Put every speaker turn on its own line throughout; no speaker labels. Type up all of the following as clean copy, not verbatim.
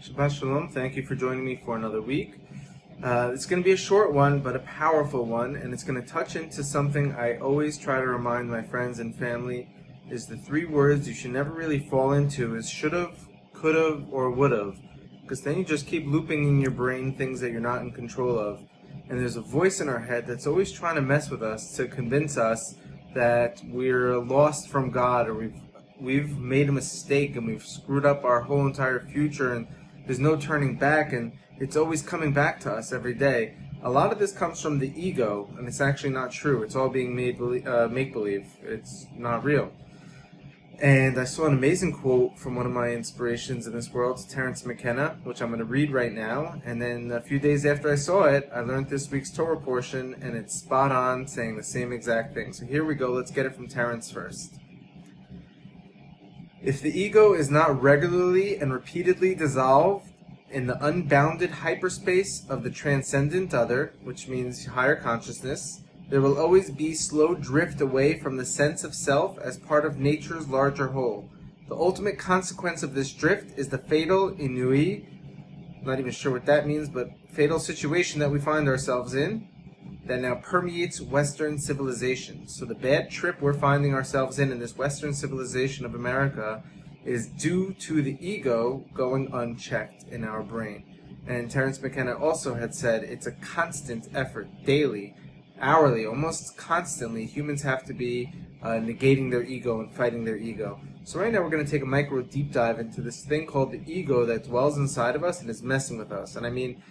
Shabbat Shalom. Thank you for joining me for another week. It's going to be a short one, but a powerful one, and it's going to touch into something I always try to remind my friends and family is the three words you should never really fall into is should've, could've, or would've, because then you just keep looping in your brain things that you're not in control of, and there's a voice in our head that's always trying to mess with us to convince us that we're lost from God, or we've made a mistake and we've screwed up our whole entire future and there's no turning back, and it's always coming back to us every day. A lot of this comes from the ego, and it's actually not true. It's all being make-believe. It's not real. And I saw an amazing quote from one of my inspirations in this world, Terence McKenna, which I'm going to read right now. And then a few days after I saw it, I learned this week's Torah portion, and it's spot on, saying the same exact thing. So here we go. Let's get it from Terence first. If the ego is not regularly and repeatedly dissolved in the unbounded hyperspace of the transcendent other, which means higher consciousness, there will always be slow drift away from the sense of self as part of nature's larger whole. The ultimate consequence of this drift is the fatal inui, not even sure what that means, but fatal situation that we find ourselves in, that now permeates Western civilization. So the bad trip we're finding ourselves in this Western civilization of America is due to the ego going unchecked in our brain. And Terence McKenna also had said it's a constant effort, daily, hourly, almost constantly. Humans have to be negating their ego and fighting their ego. So right now we're going to take a micro deep dive into this thing called the ego that dwells inside of us and is messing with us. And I mean,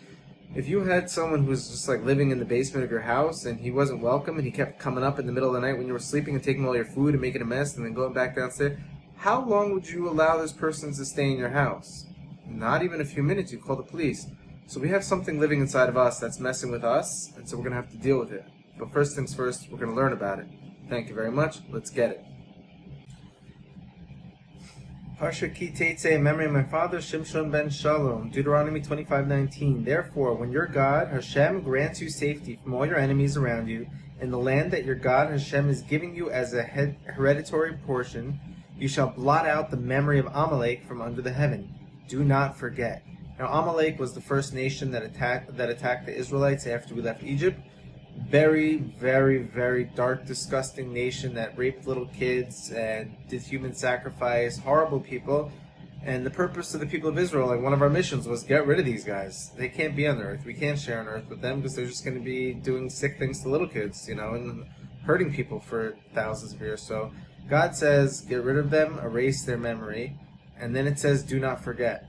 if you had someone who was just like living in the basement of your house and he wasn't welcome and he kept coming up in the middle of the night when you were sleeping and taking all your food and making a mess and then going back downstairs, how long would you allow this person to stay in your house? Not even a few minutes. You'd call the police. So we have something living inside of us that's messing with us, and so we're going to have to deal with it. But first things first, we're going to learn about it. Thank you very much. Let's get it. Parshat Ki Teitzei, in memory of my father, Shimshon ben Shalom, Deuteronomy 25:19. Therefore, when your God, Hashem, grants you safety from all your enemies around you, in the land that your God, Hashem, is giving you as a hereditary portion, you shall blot out the memory of Amalek from under the heaven. Do not forget. Now, Amalek was the first nation that attacked the Israelites after we left Egypt. Very, very, very dark, disgusting nation that raped little kids and did human sacrifice, horrible people. And the purpose of the people of Israel, like one of our missions, was get rid of these guys. They can't be on the earth. We can't share on earth with them because they're just going to be doing sick things to little kids, and hurting people for thousands of years. So God says, get rid of them, erase their memory. And then it says, do not forget.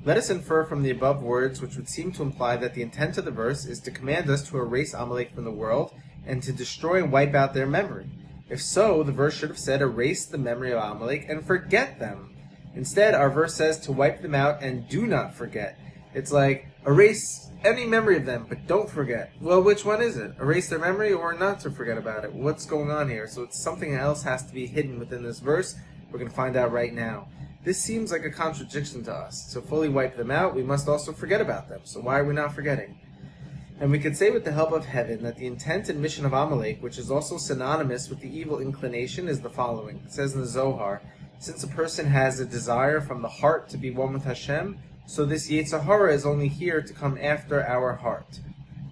Let us infer from the above words, which would seem to imply that the intent of the verse is to command us to erase Amalek from the world and to destroy and wipe out their memory. If so, the verse should have said, erase the memory of Amalek and forget them. Instead, our verse says to wipe them out and do not forget. It's like, erase any memory of them, but don't forget. Well, which one is it? Erase their memory or not to forget about it? What's going on here? So it's something else has to be hidden within this verse. We're going to find out right now. This seems like a contradiction to us. To fully wipe them out, we must also forget about them. So why are we not forgetting? And we can say with the help of heaven that the intent and mission of Amalek, which is also synonymous with the evil inclination, is the following. It says in the Zohar, since a person has a desire from the heart to be one with Hashem, so this Yetzer Hara is only here to come after our heart.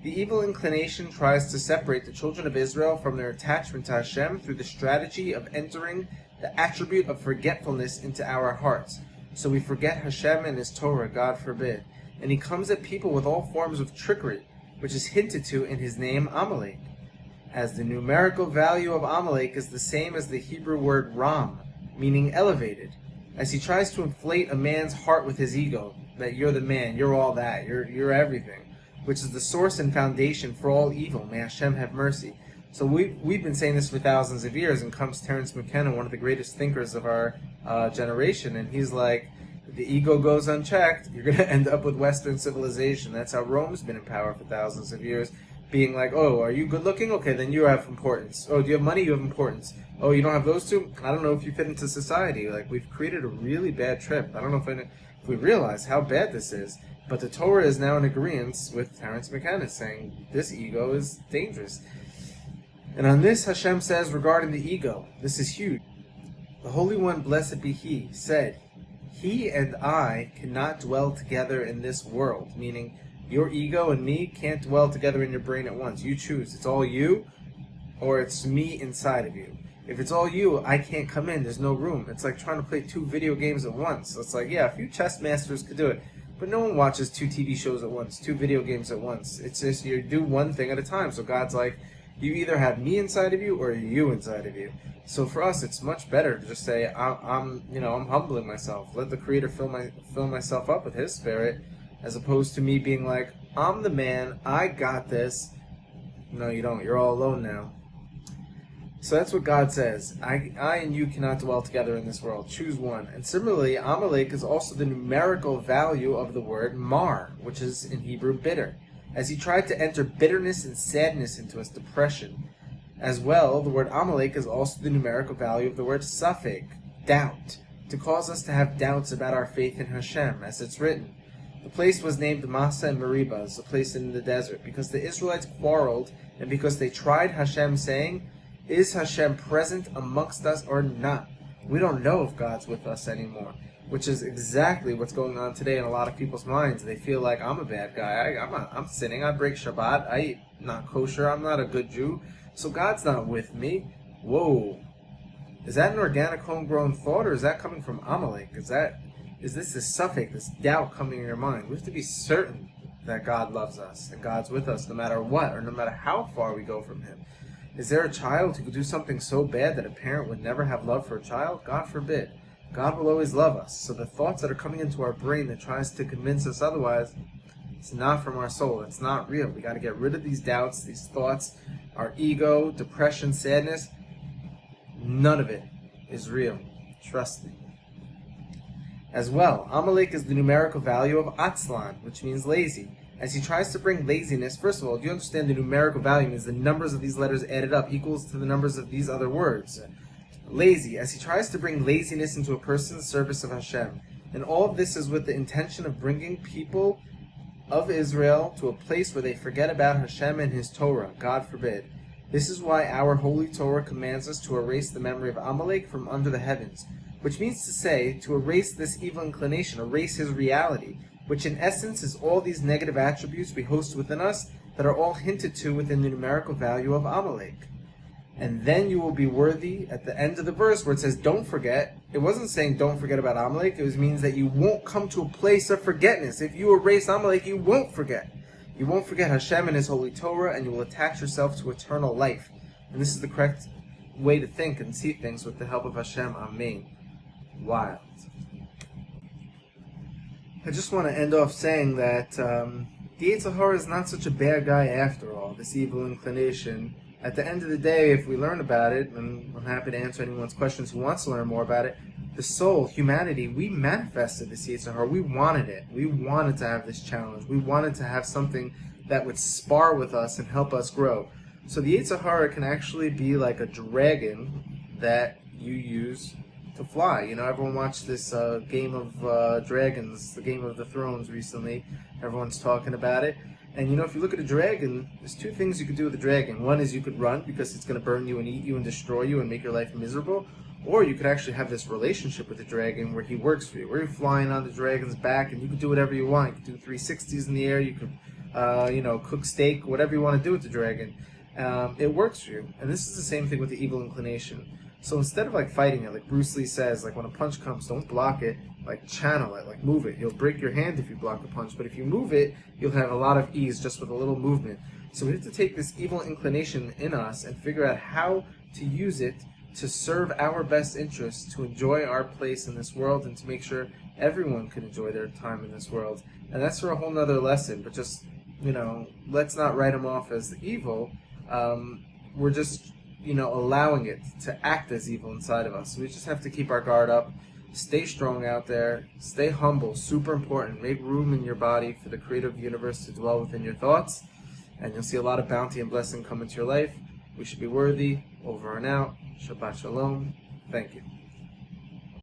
The evil inclination tries to separate the children of Israel from their attachment to Hashem through the strategy of entering the attribute of forgetfulness into our hearts. So we forget Hashem and His Torah, God forbid. And He comes at people with all forms of trickery, which is hinted to in His name Amalek. As the numerical value of Amalek is the same as the Hebrew word Ram, meaning elevated. As he tries to inflate a man's heart with his ego, that you're the man, you're all that, you're everything, which is the source and foundation for all evil. May Hashem have mercy. So we've been saying this for thousands of years, and comes Terence McKenna, one of the greatest thinkers of our generation, and he's like, if the ego goes unchecked, you're going to end up with Western civilization. That's how Rome's been in power for thousands of years, being like, oh, are you good looking? Okay, then you have importance. Oh, do you have money? You have importance. Oh, you don't have those two? I don't know if you fit into society. Like, we've created a really bad trip. I don't know if we realize how bad this is. But the Torah is now in agreement with Terence McKenna, saying this ego is dangerous. And on this, Hashem says regarding the ego, this is huge. The Holy One, blessed be He, said, he and I cannot dwell together in this world, meaning your ego and me can't dwell together in your brain at once. You choose. It's all you, or it's me inside of you. If it's all you, I can't come in. There's no room. It's like trying to play 2 video games at once. So it's like, yeah, a few chess masters could do it, but no one watches 2 TV shows at once, 2 video games at once. It's just you do one thing at a time. So God's like, you either have me inside of you or you inside of you. So for us, it's much better to just say, I'm humbling myself. Let the Creator fill myself up with His Spirit, as opposed to me being like, I'm the man, I got this. No, you don't. You're all alone now. So that's what God says. I and you cannot dwell together in this world. Choose one. And similarly, Amalek is also the numerical value of the word mar, which is in Hebrew bitter. As he tried to enter bitterness and sadness into us, depression. As well, the word Amalek is also the numerical value of the word safek, doubt, to cause us to have doubts about our faith in Hashem, as it's written. The place was named Massa and Meribah, a place in the desert, because the Israelites quarreled and because they tried Hashem, saying, is Hashem present amongst us or not? We don't know if God's with us anymore, which is exactly what's going on today in a lot of people's minds. They feel like, I'm a bad guy, I'm sinning, I break Shabbat, I eat not kosher, I'm not a good Jew, so God's not with me. Whoa. Is that an organic homegrown thought, or is that coming from Amalek? Is this safek, this doubt coming in your mind? We have to be certain that God loves us and God's with us no matter what, or no matter how far we go from Him. Is there a child who could do something so bad that a parent would never have love for a child? God forbid. God will always love us. So the thoughts that are coming into our brain that tries to convince us otherwise, it's not from our soul. It's not real. We got to get rid of these doubts, these thoughts, our ego, depression, sadness. None of it is real. Trust me. As well, Amalek is the numerical value of Atzlan, which means lazy. As he tries to bring laziness, first of all, do you understand the numerical value means the numbers of these letters added up equals to the numbers of these other words. Lazy, as he tries to bring laziness into a person's service of Hashem. And all of this is with the intention of bringing people of Israel to a place where they forget about Hashem and His Torah. God forbid. This is why our holy Torah commands us to erase the memory of Amalek from under the heavens, which means to say, to erase this evil inclination, erase his reality, which in essence is all these negative attributes we host within us that are all hinted to within the numerical value of Amalek. And then you will be worthy, at the end of the verse where it says, don't forget, it wasn't saying don't forget about Amalek, it means that you won't come to a place of forgetness. If you erase Amalek, you won't forget. You won't forget Hashem and His holy Torah, and you will attach yourself to eternal life. And this is the correct way to think and see things with the help of Hashem. Amen. Wild. I just want to end off saying that the Yetzer Hara is not such a bad guy after all, this evil inclination. At the end of the day, if we learn about it, and I'm happy to answer anyone's questions who wants to learn more about it, the soul, humanity, we manifested this Yetzer Hara. We wanted it. We wanted to have this challenge. We wanted to have something that would spar with us and help us grow. So the Yetzer Hara can actually be like a dragon that you use to fly. You know, everyone watched this game of dragons, the Game of the Thrones recently. Everyone's talking about it. And you know, if you look at a dragon, there's 2 things you could do with a dragon. One is you could run because it's going to burn you and eat you and destroy you and make your life miserable. Or you could actually have this relationship with the dragon where he works for you, where you're flying on the dragon's back and you can do whatever you want. You can do 360s in the air, you could cook steak, whatever you want to do with the dragon. It works for you. And this is the same thing with the evil inclination. So instead of like fighting it, like Bruce Lee says, like when a punch comes, don't block it, like channel it, like move it. You'll break your hand if you block the punch, but if you move it, you'll have a lot of ease just with a little movement. So we have to take this evil inclination in us and figure out how to use it to serve our best interests, to enjoy our place in this world, and to make sure everyone can enjoy their time in this world. And that's for a whole nother lesson, but just, let's not write them off as evil. We're just allowing it to act as evil inside of us. So we just have to keep our guard up, stay strong out there, stay humble, super important. Make room in your body for the creative universe to dwell within your thoughts, and you'll see a lot of bounty and blessing come into your life. We should be worthy. Over and out. Shabbat Shalom. Thank you.